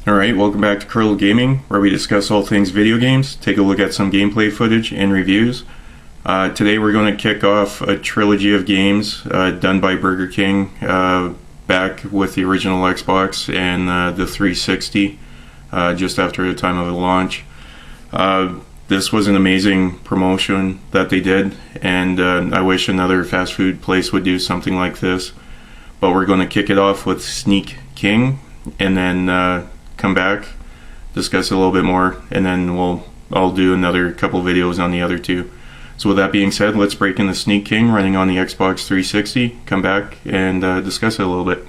Alright, welcome back to Curl Gaming, where we discuss all things video games, take a look at some gameplay footage and reviews. Today we're going to kick off a trilogy of games done by Burger King back with the original Xbox and the 360 just after the time of the launch. This was an amazing promotion that they did, and I wish another fast food place would do something like this. But we're going to kick it off with Sneak King, and then come back, discuss it a little bit more, and then I'll do another couple videos on the other two. So with that being said, let's break into Sneak King running on the Xbox 360, come back and discuss it a little bit.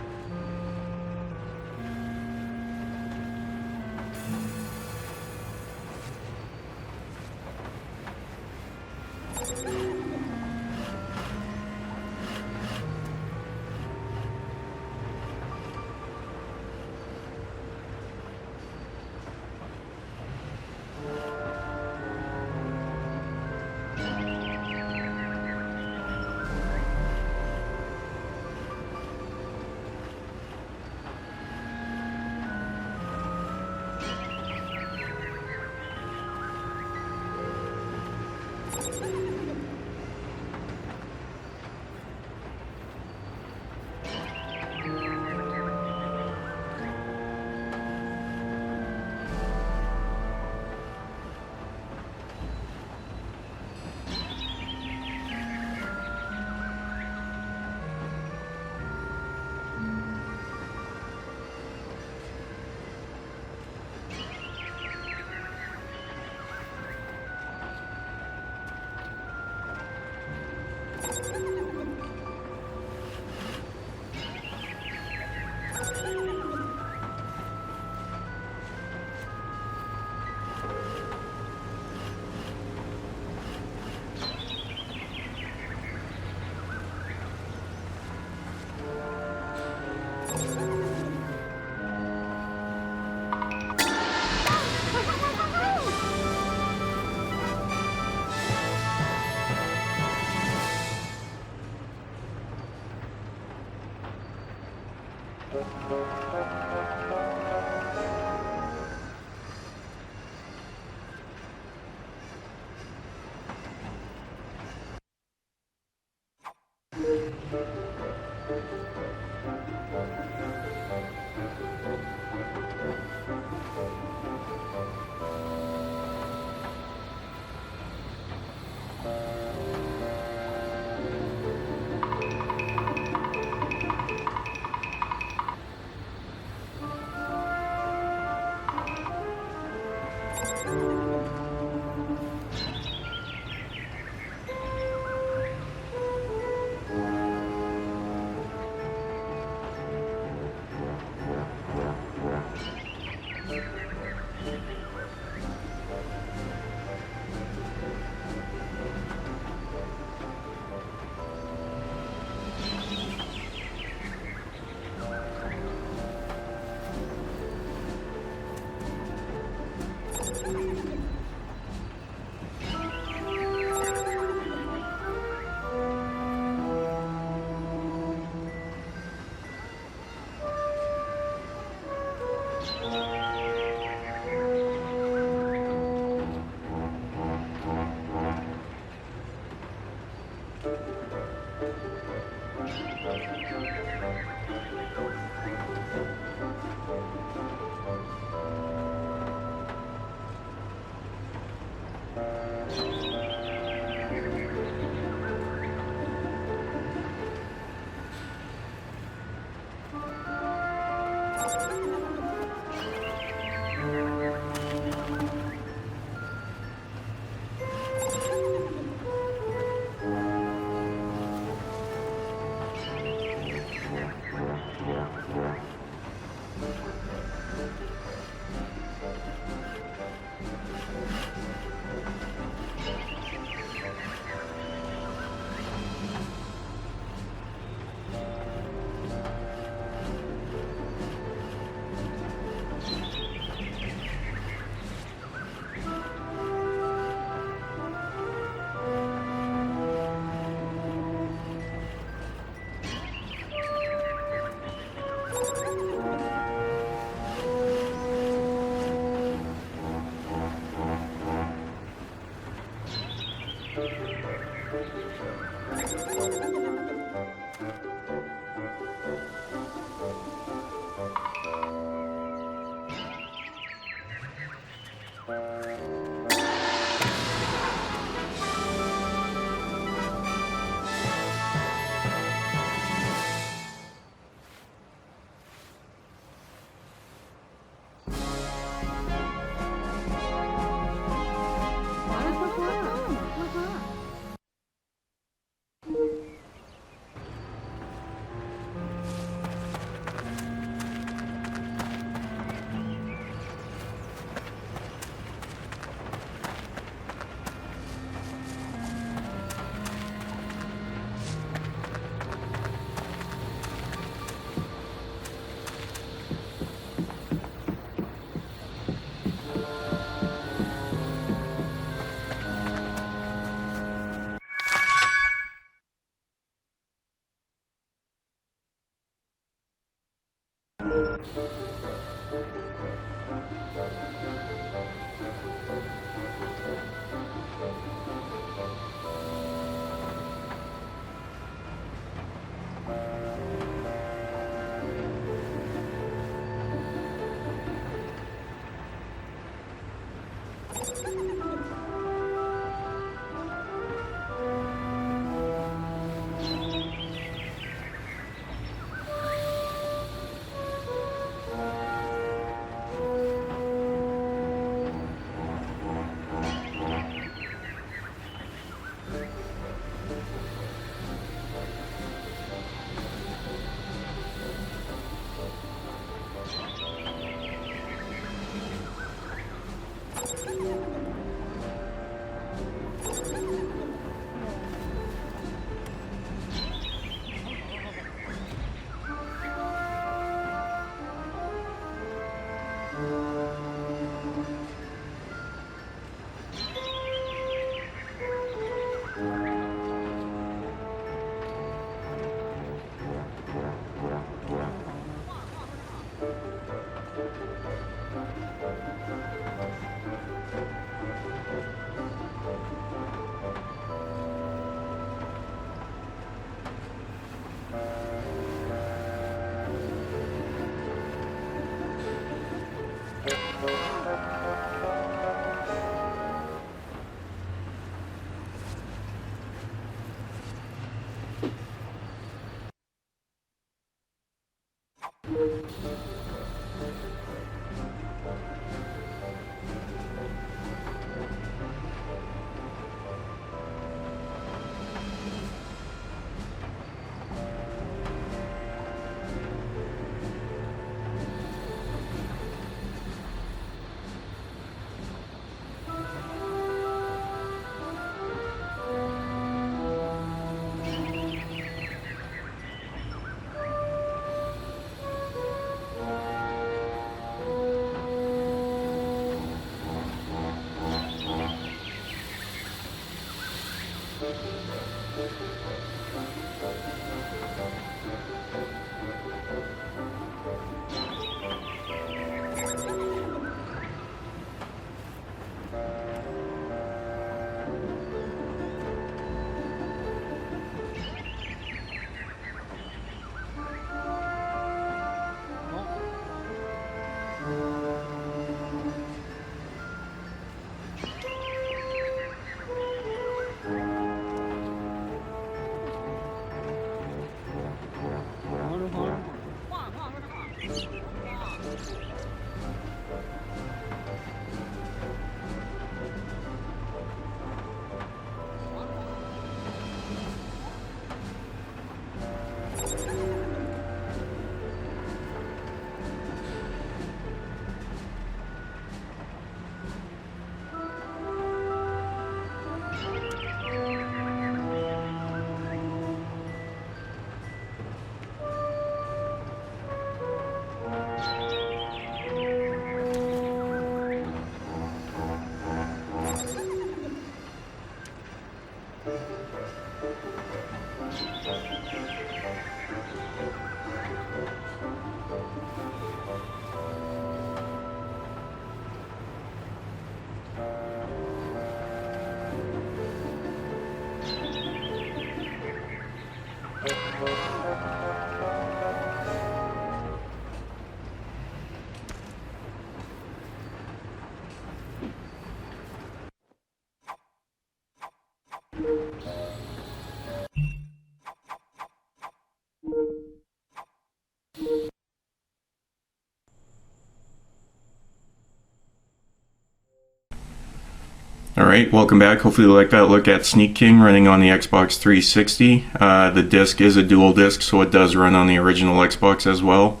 Alright, welcome back. Hopefully you like that look at Sneak King running on the Xbox 360. The disc is a dual disc, so it does run on the original Xbox as well.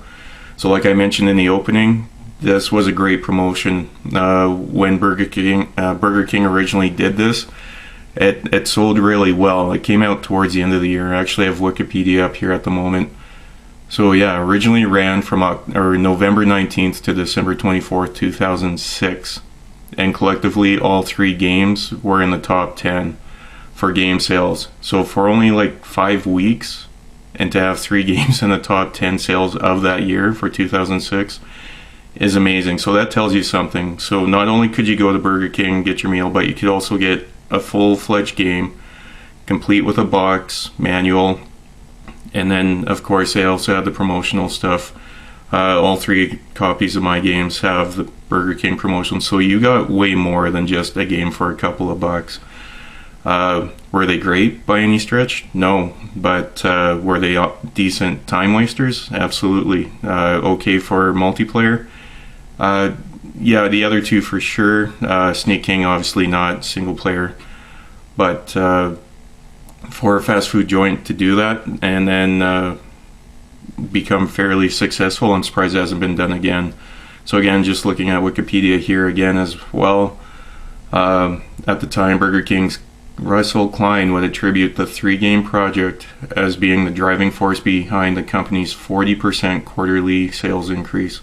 So like I mentioned in the opening, this was a great promotion. When Burger King originally did this, it sold really well. It came out towards the end of the year. I actually have Wikipedia up here at the moment. So yeah, originally ran from November 19th to December 24th, 2006. And collectively, all 3 games were in the top 10 for game sales. So for only like 5 weeks, and to have 3 games in the top 10 sales of that year for 2006 is amazing. So that tells you something. So not only could you go to Burger King and get your meal, but you could also get a full-fledged game, complete with a box, manual, and then of course they also had the promotional stuff. All 3 copies of my games have the Burger King promotion, so you got way more than just a game for a couple of bucks. Were they great by any stretch? No, but were they decent time wasters? Absolutely. Okay for multiplayer? Yeah, the other 2 for sure. Sneak King obviously not single player, but for a fast food joint to do that and then become fairly successful, I'm surprised it hasn't been done again. So again, just looking at Wikipedia here again as well, at the time Burger King's Russell Klein would attribute the 3-game project as being the driving force behind the company's 40% quarterly sales increase.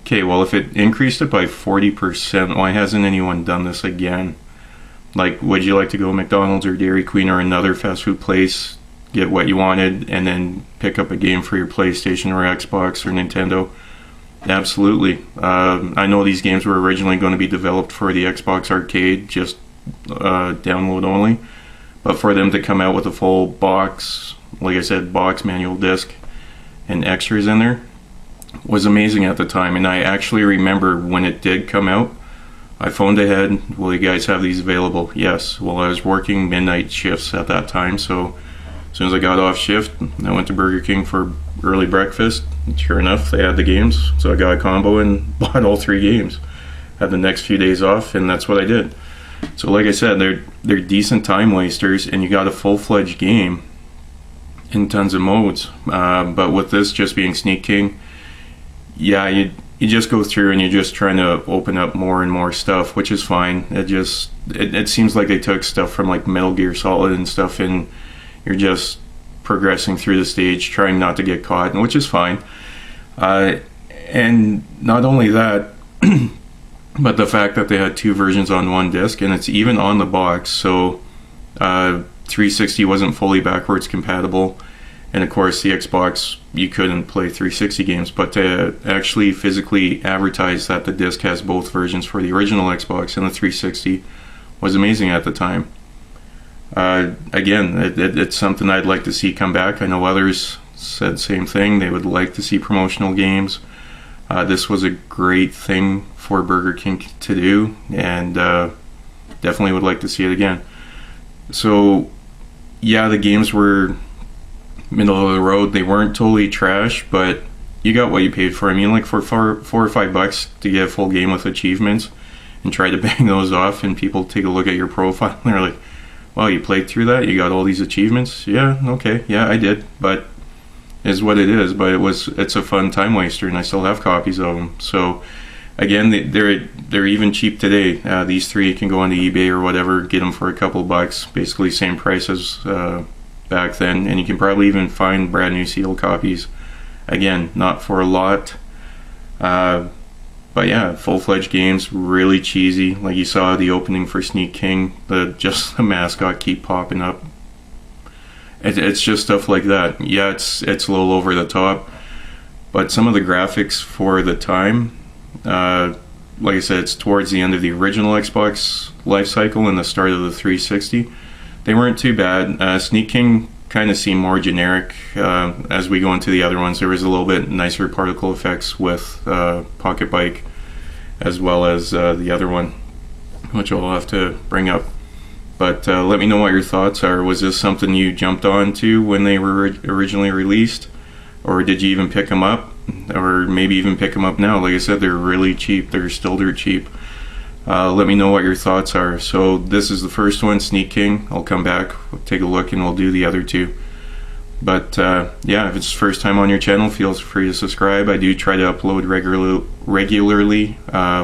Okay, well if it increased it by 40%, why hasn't anyone done this again? Like, would you like to go to McDonald's or Dairy Queen or another fast food place, get what you wanted, and then pick up a game for your PlayStation or Xbox or Nintendo? Absolutely. I know these games were originally going to be developed for the Xbox Arcade, just download only, but for them to come out with a full box, like I said, box, manual, disc, and extras in there was amazing at the time. And I actually remember when it did come out, I phoned ahead, will you guys have these available? Yes. Well, I was working midnight shifts at that time, so as soon as I got off shift, I went to Burger King for early breakfast. Sure enough, they had the games, so I got a combo and bought all 3 games. Had the next few days off, and that's what I did. So like I said, they're decent time wasters, and you got a full-fledged game in tons of modes. But with this just being Sneak King, yeah, you just go through and you're just trying to open up more and more stuff, which is fine. It seems like they took stuff from like Metal Gear Solid and stuff, and you're just progressing through the stage, trying not to get caught, which is fine. And not only that, but the fact that they had 2 versions on one disc, and it's even on the box. So 360 wasn't fully backwards compatible, and of course the Xbox, you couldn't play 360 games, but to actually physically advertise that the disc has both versions for the original Xbox and the 360 was amazing at the time. Again, it's something I'd like to see come back. I know others said the same thing. They would like to see promotional games. This was a great thing for Burger King to do, and definitely would like to see it again. So yeah, the games were middle of the road. They weren't totally trash, but you got what you paid for. I mean, like for $4 or $5 to get a full game with achievements and try to bang those off, and people take a look at your profile and they're like, wow, you played through that? You got all these achievements? Yeah, okay, yeah, I did, but is what it is. But it's a fun time waster, and I still have copies of them. So again, they're even cheap today. These 3 you can go onto eBay or whatever, get them for a couple bucks, basically same price as back then, and you can probably even find brand new sealed copies. Again, not for a lot, but yeah, full-fledged games, really cheesy. Like you saw the opening for Sneak King, just the mascot keep popping up. It's just stuff like that. Yeah, it's a little over the top, but some of the graphics for the time, like I said, it's towards the end of the original Xbox life cycle and the start of the 360. They weren't too bad. Sneak King kind of seemed more generic. As we go into the other ones, there was a little bit nicer particle effects with Pocket Bike, as well as the other one, which I'll have to bring up. But let me know what your thoughts are. Was this something you jumped onto when they were originally released? Or did you even pick them up? Or maybe even pick them up now? Like I said, they're really cheap. They're still dirt cheap. Let me know what your thoughts are. So this is the first one, Sneak King. I'll come back, we'll take a look, and we'll do the other two. But yeah, if it's the first time on your channel, feel free to subscribe. I do try to upload regularly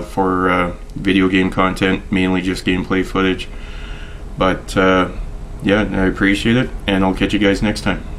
for video game content, mainly just gameplay footage. But yeah, I appreciate it, and I'll catch you guys next time.